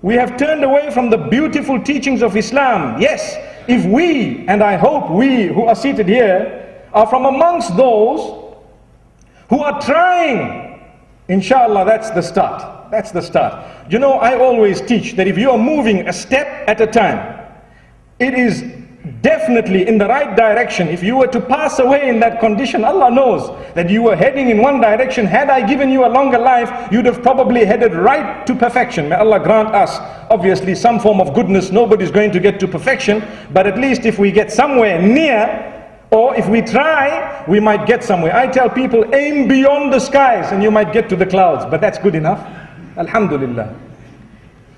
We have turned away from the beautiful teachings of Islam. Yes, if we, and I hope we who are seated here, are from amongst those who are trying, inshallah, that's the start. That's the start. You know, I always teach that if you are moving a step at a time, it is definitely in the right direction. If you were to pass away in that condition, Allah knows that you were heading in one direction. Had I given you a longer life, you'd have probably headed right to perfection. May Allah grant us, obviously, some form of goodness. Nobody's going to get to perfection, but at least if we get somewhere near, or if we try, we might get somewhere. I tell people, aim beyond the skies and you might get to the clouds, but that's good enough. Alhamdulillah.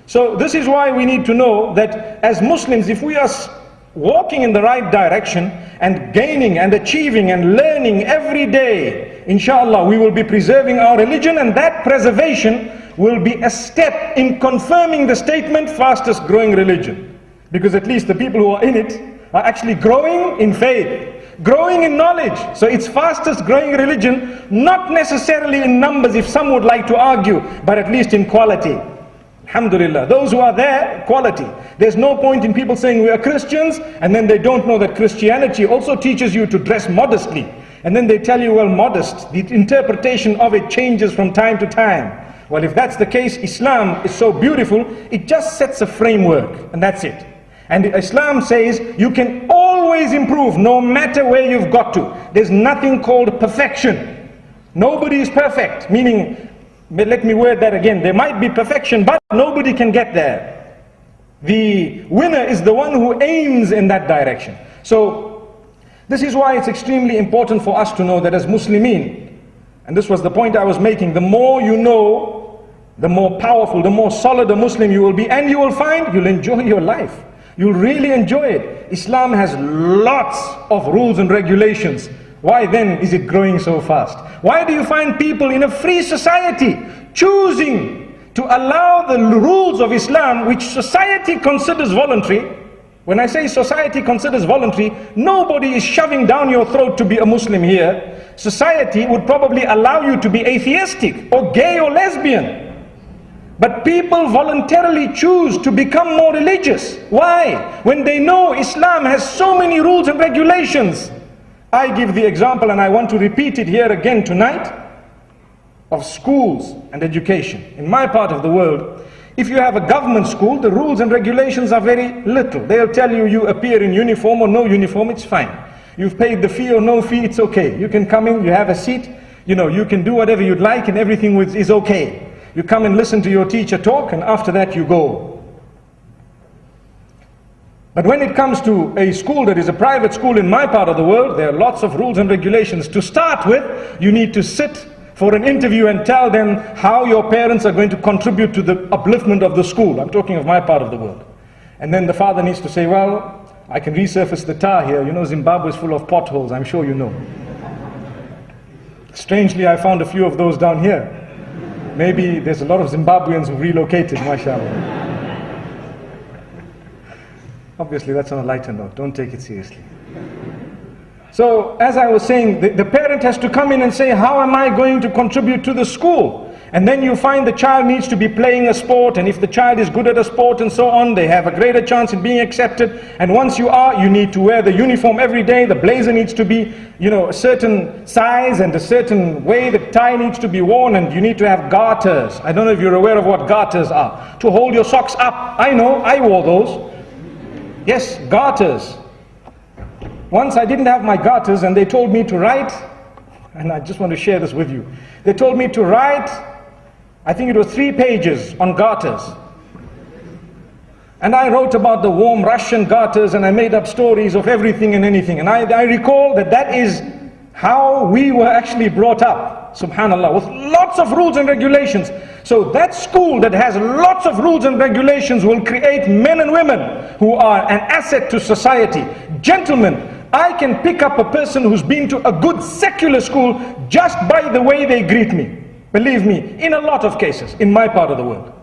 So this is why we need to know that as Muslims, if we are walking in the right direction and gaining and achieving and learning every day, inshallah, we will be preserving our religion, and that preservation will be a step in confirming the statement, fastest growing religion. Because at least the people who are in it are actually growing in faith, growing in knowledge. So it's fastest growing religion, not necessarily in numbers, if some would like to argue, but at least in quality. Alhamdulillah, those who are there, quality. There's no point in people saying we are Christians and then they don't know that Christianity also teaches you to dress modestly. And then they tell you, well, modest, the interpretation of it changes from time to time. Well, if that's the case, Islam is so beautiful, it just sets a framework, and that's it. And Islam says you can always improve no matter where you've got to. There's nothing called perfection. Nobody is perfect, meaning, let me word that again, there might be perfection, but nobody can get there. The winner is the one who aims in that direction. So this is why it's extremely important for us to know that as Muslimin, and this was the point I was making, the more you know, the more powerful, the more solid a Muslim you will be, and you will find you'll enjoy your life. You'll really enjoy it. Islam has lots of rules and regulations. Why then is it growing so fast? Why do you find people in a free society choosing to allow the rules of Islam, which society considers voluntary? When I say society considers voluntary, nobody is shoving down your throat to be a Muslim here. Society would probably allow you to be atheistic or gay or lesbian. But people voluntarily choose to become more religious. Why? When they know Islam has so many rules and regulations. I give the example, and I want to repeat it here again tonight, of schools and education. In my part of the world, if you have a government school, the rules and regulations are very little. They'll tell you, you appear in uniform or no uniform, it's fine. You've paid the fee or no fee, it's okay. You can come in, you have a seat, you can do whatever you'd like and everything is okay. You come and listen to your teacher talk, and after that you go. But when it comes to a school that is a private school in my part of the world, there are lots of rules and regulations. To start with, you need to sit for an interview and tell them how your parents are going to contribute to the upliftment of the school. I'm talking of my part of the world. And then the father needs to say, well, I can resurface the tar here. Zimbabwe is full of potholes, I'm sure you know. Strangely, I found a few of those down here. Maybe there's a lot of Zimbabweans who relocated, mashallah. Obviously, that's on a lighter note. Don't take it seriously. So, as I was saying, the parent has to come in and say, how am I going to contribute to the school? And then you find the child needs to be playing a sport, and if the child is good at a sport and so on, they have a greater chance in being accepted. And once you are, you need to wear the uniform every day. The blazer needs to be, a certain size and a certain way. The tie needs to be worn, and you need to have garters. I don't know if you're aware of what garters are. To hold your socks up. I know, I wore those. Yes, garters. Once I didn't have my garters and they told me to write, and I just want to share this with you. They told me to write, I think it was 3 pages on garters. And I wrote about the warm Russian garters, and I made up stories of everything and anything. And I recall that is how we were actually brought up, subhanallah, with lots of rules and regulations. So that school that has lots of rules and regulations will create men and women who are an asset to society. Gentlemen, I can pick up a person who's been to a good secular school just by the way they greet me. Believe me, in a lot of cases, in my part of the world.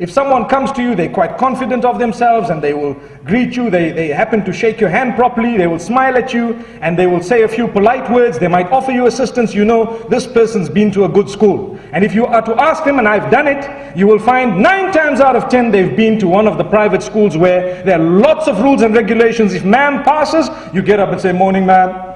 If someone comes to you, they're quite confident of themselves and they will greet you, they happen to shake your hand properly, they will smile at you and they will say a few polite words, they might offer you assistance, you know this person's been to a good school. And if you are to ask them, and I've done it, you will find 9 times out of 10 they've been to one of the private schools where there are lots of rules and regulations. If ma'am passes, you get up and say, morning ma'am.